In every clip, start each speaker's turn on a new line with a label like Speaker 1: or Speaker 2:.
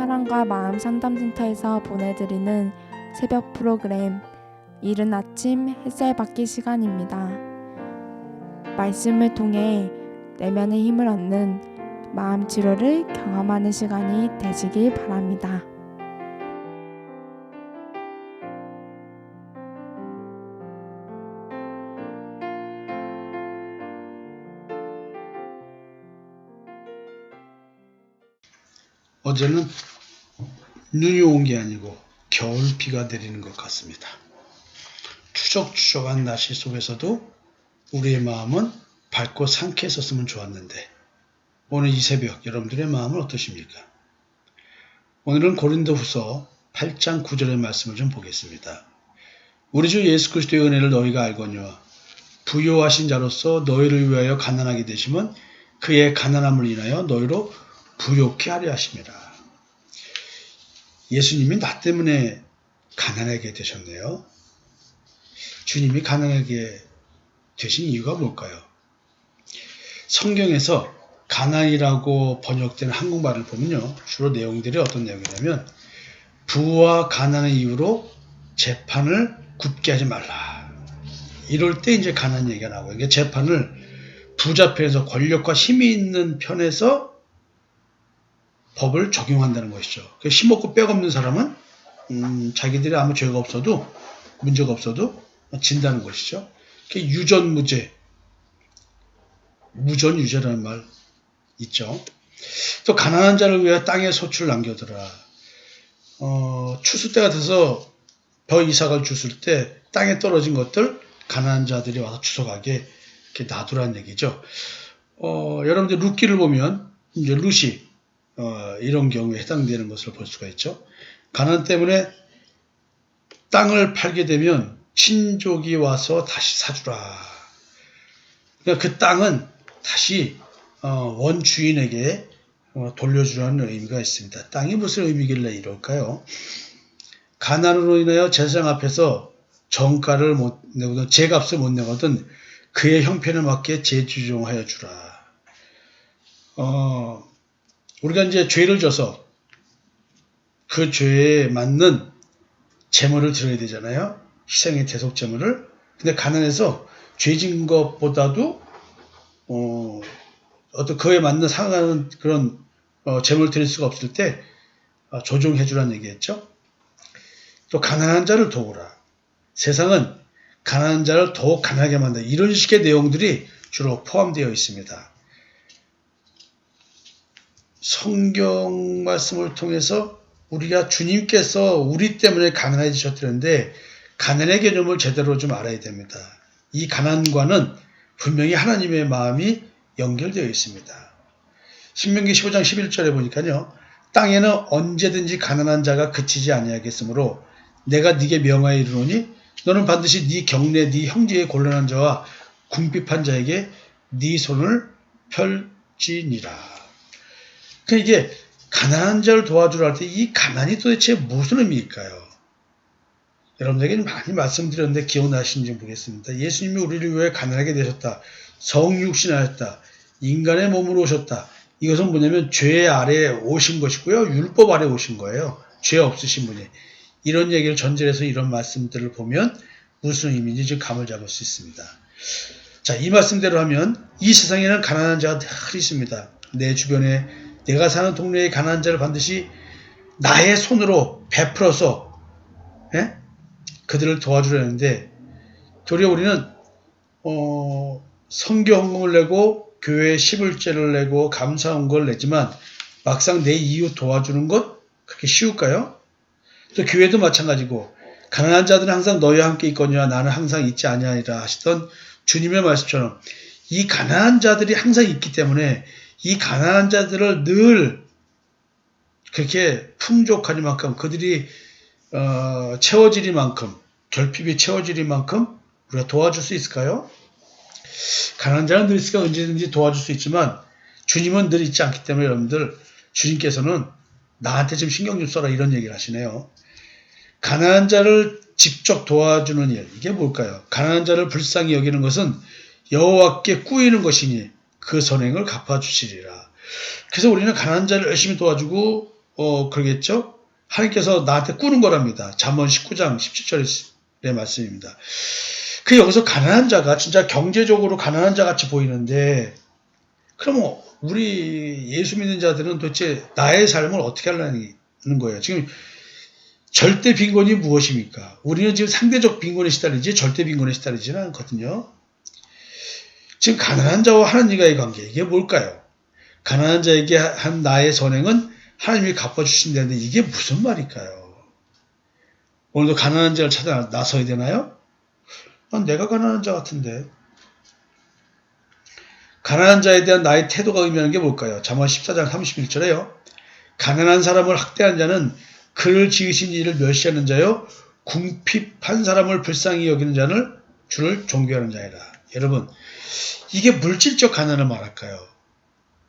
Speaker 1: 사랑과 마음 상담센터에서 보내드리는 새벽 프로그램 이른 아침 햇살 받기 시간입니다. 말씀을 통해 내면의 힘을 얻는 마음 치료를 경험하는 시간이 되시길 바랍니다.
Speaker 2: 어제는 눈이 온 게 아니고 겨울비가 내리는 것 같습니다. 추적추적한 날씨 속에서도 우리의 마음은 밝고 상쾌했었으면 좋았는데 오늘 이 새벽 여러분들의 마음은 어떠십니까? 오늘은 고린도후서 8장 9절의 말씀을 좀 보겠습니다. 우리 주 예수 그리스도의 은혜를 너희가 알거니와 부요하신 자로서 너희를 위하여 가난하게 되심은 그의 가난함을 인하여 너희로 부요케 하려 하심이라. 예수님이 나 때문에 가난하게 되셨네요. 주님이 가난하게 되신 이유가 뭘까요? 성경에서 가난이라고 번역된 한국말을 보면요, 주로 내용들이 어떤 내용이냐면 부와 가난의 이유로 재판을 굳게 하지 말라. 이럴 때 이제 가난 얘기가 나오고, 이게 재판을 부자 편에서 권력과 힘이 있는 편에서 법을 적용한다는 것이죠. 힘없고 빽없는 사람은 자기들이 아무 죄가 없어도 문제가 없어도 진다는 것이죠. 유전무죄, 무전유죄라는 말 있죠. 또 가난한 자를 위해 땅에 소출을 남겨두라. 추수 때가 돼서 벼 이삭을 주술 때 땅에 떨어진 것들 가난한 자들이 와서 주워가게 이렇게 놔두라는 얘기죠. 여러분들 룻기를 보면 이제 룻이 이런 경우에 해당되는 것을 볼 수가 있죠. 가난 때문에 땅을 팔게 되면 친족이 와서 다시 사주라. 그러니까 그 땅은 다시 원주인에게 돌려주라는 의미가 있습니다. 땅이 무슨 의미길래 이럴까요? 가난으로 인하여 제사장 앞에서 정가를 못 내거든, 제값을 못 내거든 그의 형편에 맞게 재주종하여 주라. 우리가 이제 죄를 져서 그 죄에 맞는 제물을 드려야 되잖아요. 희생의 대속 제물을. 근데 가난해서 죄진 것보다도 어떤 그에 맞는 상하는 그런 제물을 드릴 수가 없을 때 조종해 주라는 얘기했죠. 또 가난한 자를 도우라. 세상은 가난한 자를 더욱 가난하게 만든다. 이런 식의 내용들이 주로 포함되어 있습니다. 성경 말씀을 통해서 우리가 주님께서 우리 때문에 가난해지셨다는데 가난의 개념을 제대로 좀 알아야 됩니다. 이 가난과는 분명히 하나님의 마음이 연결되어 있습니다. 신명기 15장 11절에 보니까요. 땅에는 언제든지 가난한 자가 그치지 아니하겠으므로 내가 네게 명하여 이르노니 너는 반드시 네 경내 네 형제의 곤란한 자와 궁핍한 자에게 네 손을 펼지니라. 그러니까 이게 가난한 자를 도와주라 할 때 이 가난이 도대체 무슨 의미일까요? 여러분에게 많이 말씀드렸는데 기억나시는지 모르겠습니다. 예수님이 우리를 위해 가난하게 되셨다. 성육신하였다. 인간의 몸으로 오셨다. 이것은 뭐냐면 죄 아래에 오신 것이고요. 율법 아래에 오신 거예요. 죄 없으신 분이. 이런 얘기를 전제해서 이런 말씀들을 보면 무슨 의미인지 좀 감을 잡을 수 있습니다. 자, 이 말씀대로 하면 이 세상에는 가난한 자가 늘 있습니다. 내 주변에 내가 사는 동네의 가난한 자를 반드시 나의 손으로 베풀어서 그들을 도와주려는데 도리어 우리는 선교 헌금을 내고 교회에 11제를 내고 감사헌금을 내지만 막상 내 이웃 도와주는 것 그렇게 쉬울까요? 또 교회도 마찬가지고 가난한 자들은 항상 너희와 함께 있거니와 나는 항상 있지 아니하리라 하시던 주님의 말씀처럼 이 가난한 자들이 항상 있기 때문에 이 가난한 자들을 늘 그렇게 풍족하니만큼 그들이 채워지리만큼 결핍이 채워지리만큼 우리가 도와줄 수 있을까요? 가난한 자는 늘 있으니까 언제든지 도와줄 수 있지만 주님은 늘 있지 않기 때문에 여러분들 주님께서는 나한테 좀 신경 좀 써라 이런 얘기를 하시네요. 가난한 자를 직접 도와주는 일 이게 뭘까요? 가난한 자를 불쌍히 여기는 것은 여호와께 꾸이는 것이니 그 선행을 갚아주시리라. 그래서 우리는 가난한 자를 열심히 도와주고 그러겠죠? 하나님께서 나한테 꾸는 거랍니다. 잠언 19장 17절의 말씀입니다. 그 여기서 가난한 자가 진짜 경제적으로 가난한 자 같이 보이는데, 그러면 우리 예수 믿는 자들은 도대체 나의 삶을 어떻게 하려는 거예요? 지금 절대 빈곤이 무엇입니까? 우리는 지금 상대적 빈곤에 시달리지 절대 빈곤에 시달리지는 않거든요. 지금 가난한 자와 하나님과의 관계, 이게 뭘까요? 가난한 자에게 한 나의 선행은 하나님이 갚아주신다는데 이게 무슨 말일까요? 오늘도 가난한 자를 찾아 나서야 되나요? 내가 가난한 자 같은데. 가난한 자에 대한 나의 태도가 의미하는 게 뭘까요? 잠언 14장 31절에요. 가난한 사람을 학대한 자는 그를 지으신 이를 멸시하는 자요, 궁핍한 사람을 불쌍히 여기는 자는 주를 존경하는 자이라. 여러분, 이게 물질적 가난을 말할까요?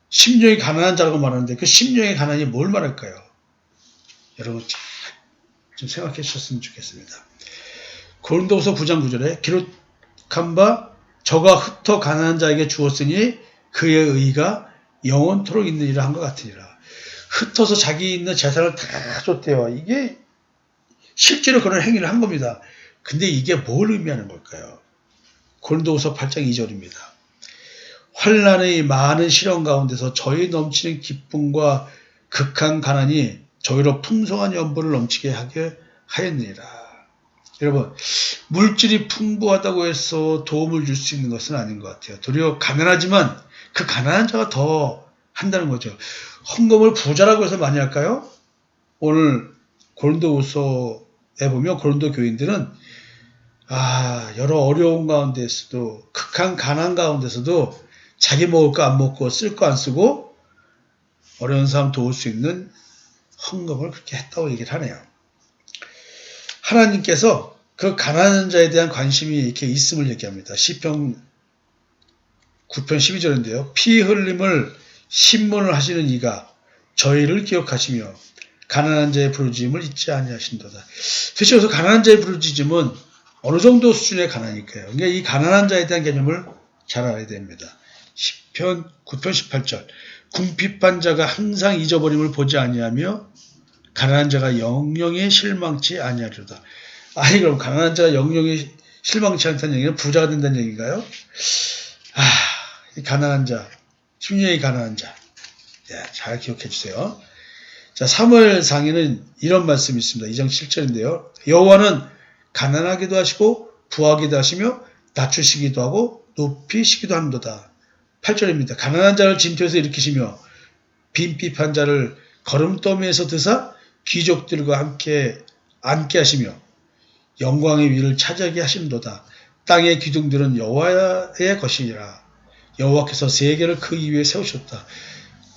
Speaker 2: 심령이 가난한 자라고 말하는데 그 심령의 가난이 뭘 말할까요? 여러분 좀 생각해 주셨으면 좋겠습니다. 고린도후서 9장 9절에 기록한 바 저가 흩어 가난한 자에게 주었으니 그의 의가 영원토록 있느니라 한 것 같으니라. 흩어서 자기 있는 재산을 다 줬대요. 이게 실제로 그런 행위를 한 겁니다. 근데 이게 뭘 의미하는 걸까요? 고린도후서 8장 2절입니다. 환난의 많은 시련 가운데서 저희 넘치는 기쁨과 극한 가난이 저희로 풍성한 연분을 넘치게 하게 하였느니라. 여러분, 물질이 풍부하다고 해서 도움을 줄 수 있는 것은 아닌 것 같아요. 도리어 가난하지만 그 가난한 자가 더 한다는 거죠. 헌금을 부자라고 해서 많이 할까요? 오늘 고린도후서에 보면 고린도 교인들은 여러 어려운 가운데서도 극한 가난 가운데서도 자기 먹을 거 안 먹고 쓸 거 안 쓰고 어려운 사람 도울 수 있는 헌금을 그렇게 했다고 얘기를 하네요. 하나님께서 그 가난한 자에 대한 관심이 이렇게 있음을 얘기합니다. 시편 9편 12절인데요. 피 흘림을 신문을 하시는 이가 저희를 기억하시며 가난한 자의 부르짖음을 잊지 아니하신도다. 대체 여기서 가난한 자의 부르짖음은 어느 정도 수준의 가난일까요? 그러니까 이 가난한 자에 대한 개념을 잘 알아야 됩니다. 시편 9편 18절 궁핍한 자가 항상 잊어버림을 보지 아니하며 가난한 자가 영영에 실망치 아니하리로다. 아니 그럼 가난한 자가 영영에 실망치 않다는 얘기는 부자가 된다는 얘기인가요? 이 가난한 자, 심령이 가난한 자. 잘 기억해 주세요. 자, 사무엘상에는 이런 말씀이 있습니다. 2장 7절인데요. 여호와는 가난하기도 하시고 부하기도 하시며 낮추시기도 하고 높이시기도 한도다. 8절입니다. 가난한 자를 진토에서 일으키시며 빈핍한 자를 거름더미에서 드사 귀족들과 함께 앉게 하시며 영광의 위를 차지하게 하심도다. 땅의 기둥들은 여호와의 것이니라. 여호와께서 세계를 그 위에 세우셨다.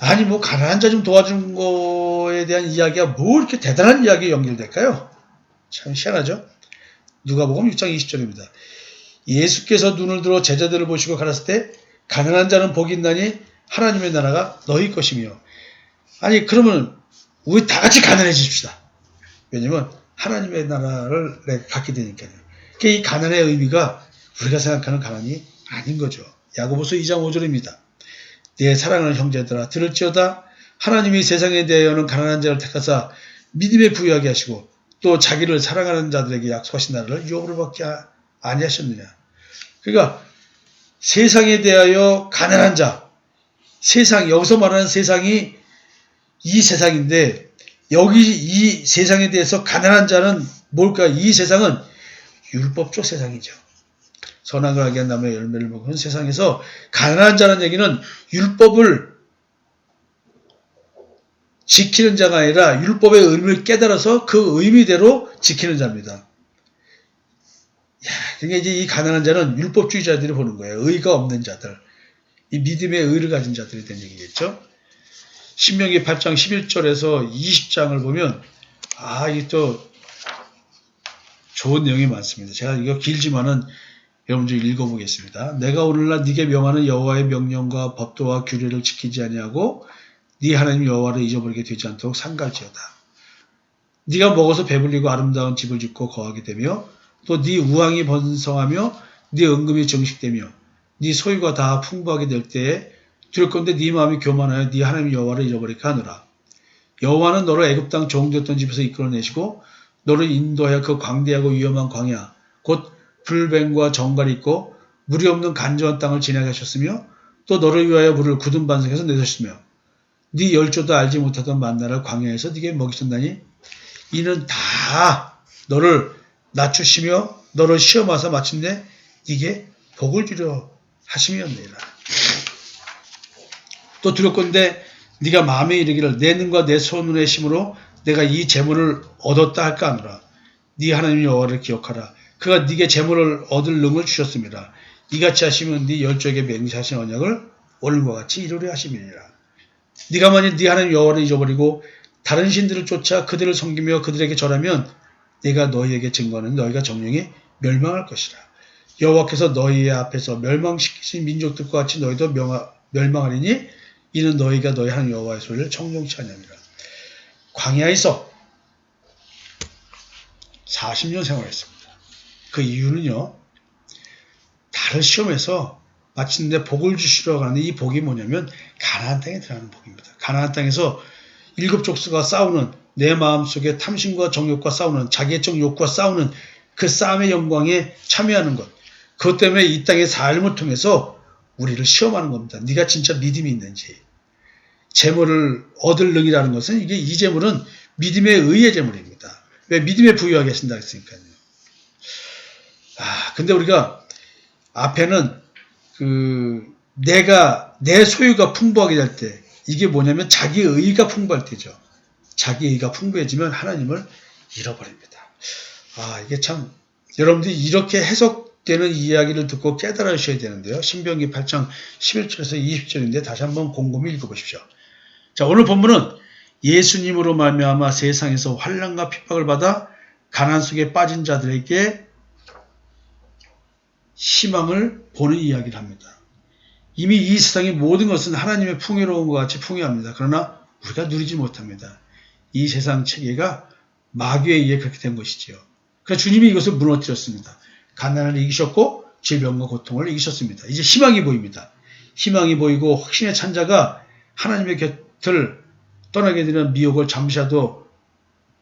Speaker 2: 아니 가난한 자 좀 도와주는 거에 대한 이야기가 뭐 이렇게 대단한 이야기에 연결될까요? 참 희한하죠? 누가복음 6장 20절입니다. 예수께서 눈을 들어 제자들을 보시고 가라사대 때 가난한 자는 복이 있나니 하나님의 나라가 너희 것이며. 아니 그러면 우리 다 같이 가난해집시다. 왜냐면 하나님의 나라를 갖게 되니까요. 그러니까 이 가난의 의미가 우리가 생각하는 가난이 아닌 거죠. 야고보서 2장 5절입니다. 내 사랑하는 형제들아 들을지어다 하나님이 세상에 대하여는 가난한 자를 택하사 믿음에 부유하게 하시고 또 자기를 사랑하는 자들에게 약속하신 나라를 유업으로 받게 아니하셨느냐. 그러니까 세상에 대하여 가난한 자, 세상 여기서 말하는 세상이 이 세상인데 여기 이 세상에 대해서 가난한 자는 뭘까? 이 세상은 율법적 세상이죠. 선악을 알게 한 나무의 열매를 먹는 세상에서 가난한 자는 얘기는 율법을 지키는 자가 아니라 율법의 의미를 깨달아서 그 의미대로 지키는 자입니다. 그러니까 이제 이 가난한 자는 율법주의자들이 보는 거예요. 의가 없는 자들. 이 믿음의 의를 가진 자들이 된 얘기겠죠. 신명기 8장 11절에서 20장을 보면 이게 또 좋은 내용이 많습니다. 제가 이거 길지만은 여러분들 읽어보겠습니다. 내가 오늘날 네게 명하는 여호와의 명령과 법도와 규례를 지키지 아니하고 네 하나님 여호와를 잊어버리게 되지 않도록 삼갈지어다. 네가 먹어서 배불리고 아름다운 집을 짓고 거하게 되며 또 네 우왕이 번성하며 네 은금이 정식되며 네 소유가 다 풍부하게 될 때에 두렵건대 네 마음이 교만하여 네 하나님 여호와를 잃어버리게 하느라. 여호와는 너를 애굽 땅 종되었던 집에서 이끌어내시고 너를 인도하여 그 광대하고 위험한 광야 곧 불뱀과 정갈이 있고 물이 없는 간절한 땅을 지나게 하셨으며 또 너를 위하여 물을 굳은 반석에서 내셨으며 네 열조도 알지 못하던 만나를 광야에서 네게 먹이셨나니 이는 다 너를 낮추시며 너를 시험하사 마침내 네게 복을 주려 하심이었느니라. 또 두렵건대 네가 마음에 이르기를 내 눈과 내 손의 힘으로 내가 이 재물을 얻었다 할까 하노라. 네 하나님 여호와를 기억하라. 그가 네게 재물을 얻을 능을 주셨습니다. 이같이 하시면 네 열조에게 맹세하신 언약을 오늘과 같이 이루려 하심이니라. 네가 만일 네 하나님 여호와를 잊어버리고 다른 신들을 쫓아 그들을 섬기며 그들에게 절하면 내가 너희에게 증거하는 너희가 정령에 멸망할 것이라. 여호와께서 너희 앞에서 멸망시키신 민족들과 같이 너희도 멸망하리니 이는 너희가 너희 하나님 여호와의 소리를 청종치 아니함이라. 광야에서 40년 생활했습니다. 그 이유는요. 달을 시험해서 마침내 복을 주시러 가는 이 복이 뭐냐면 가나안 땅에 들어가는 복입니다. 가나안 땅에서 7족수가 싸우는 내 마음속에 탐심과 정욕과 싸우는 자기애적 욕구와 싸우는 그 싸움의 영광에 참여하는 것. 그것 때문에 이 땅의 삶을 통해서 우리를 시험하는 겁니다. 네가 진짜 믿음이 있는지. 재물을 얻을 능이라는 것은 이 재물은 믿음에 의의 재물입니다. 왜 믿음에 부유하게 하신다 했으니까요. 근데 우리가 앞에는 내 소유가 풍부하게 될 때 이게 뭐냐면 자기의 의가 풍부할 때죠. 자기의 의가 풍부해지면 하나님을 잃어버립니다. 이게 참 여러분들이 이렇게 해석되는 이야기를 듣고 깨달아 주셔야 되는데요. 신명기 8장 11절에서 20절인데 다시 한번 곰곰이 읽어보십시오. 자, 오늘 본문은 예수님으로 말미암아 세상에서 환난과 핍박을 받아 가난 속에 빠진 자들에게 희망을 보는 이야기를 합니다. 이미 이 세상의 모든 것은 하나님의 풍요로운 것 같이 풍요합니다. 그러나 우리가 누리지 못합니다. 이 세상 체계가 마귀에 의해 그렇게 된 것이지요. 그래서 주님이 이것을 무너뜨렸습니다. 가난을 이기셨고 질병과 고통을 이기셨습니다. 이제 희망이 보입니다. 희망이 보이고 확신에 찬 자가 하나님의 곁을 떠나게 되는 미혹을 잠시라도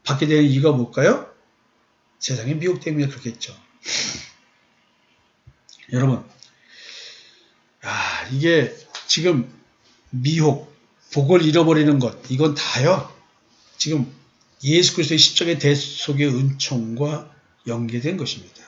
Speaker 2: 받게 되는 이유가 뭘까요? 세상의 미혹 때문에 그렇겠죠. 여러분, 이게 지금 미혹, 복을 잃어버리는 것, 이건 다요. 지금 예수 그리스도의 십자가의 대속의 은총과 연계된 것입니다.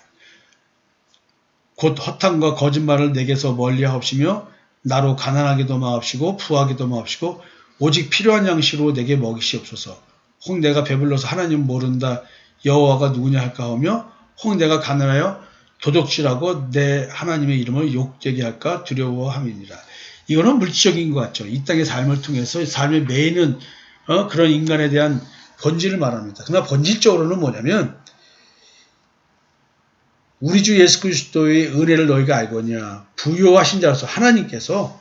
Speaker 2: 곧 허탄과 거짓말을 내게서 멀리하옵시며 나로 가난하게도 마옵시고 부하게도 마옵시고 오직 필요한 양식으로 내게 먹이시옵소서. 혹 내가 배불러서 하나님 모른다 여호와가 누구냐 할까 하며 혹 내가 가난하여 도둑질하고 내 하나님의 이름을 욕되게 할까 두려워함이니라. 이거는 물질적인 것 같죠. 이 땅의 삶을 통해서 삶에 매이는 그런 인간에 대한 본질을 말합니다. 그러나 본질적으로는 뭐냐면 우리 주 예수 그리스도의 은혜를 너희가 알거냐. 부요하신 자로서 하나님께서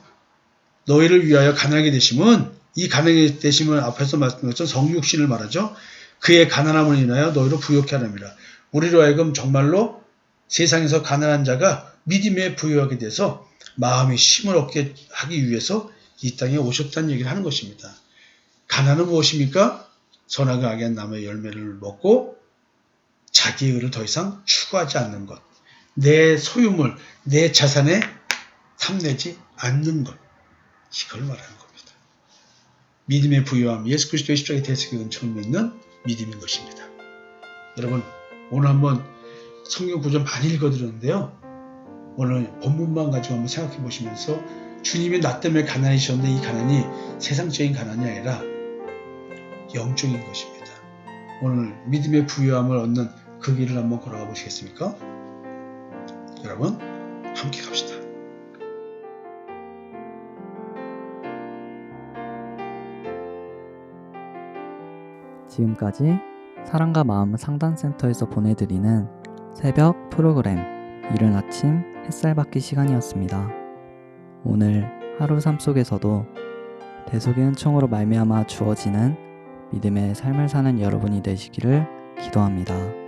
Speaker 2: 너희를 위하여 가난하게 되심은 이 가난하게 되심은 앞에서 말씀드린 것처럼 성육신을 말하죠. 그의 가난함을 인하여 너희를 부요케 하느니라. 우리로 하여금 정말로 세상에서 가난한 자가 믿음에 부유하게 돼서 마음의 힘을 얻게 하기 위해서 이 땅에 오셨다는 얘기를 하는 것입니다. 가난은 무엇입니까? 선하고 악한 나무의 열매를 먹고 자기의 의를 더 이상 추구하지 않는 것. 내 소유물, 내 자산에 탐내지 않는 것. 이걸 말하는 겁니다. 믿음의 부유함, 예수 그리스도의 십자가의 대속의 은총을 믿는 믿음인 것입니다. 여러분, 오늘 한번 성경 구절 많이 읽어드렸는데요. 오늘 본문만 가지고 한번 생각해 보시면서 주님이 나 때문에 가난해지셨는데 이 가난이 세상적인 가난이 아니라 영적인 것입니다. 오늘 믿음의 부유함을 얻는 그 길을 한번 걸어가 보시겠습니까? 여러분, 함께 갑시다.
Speaker 3: 지금까지 사랑과 마음 상담센터에서 보내드리는 새벽 프로그램 이른 아침 햇살 받기 시간이었습니다. 오늘 하루 삶 속에서도 대속의 은총으로 말미암아 주어지는 믿음의 삶을 사는 여러분이 되시기를 기도합니다.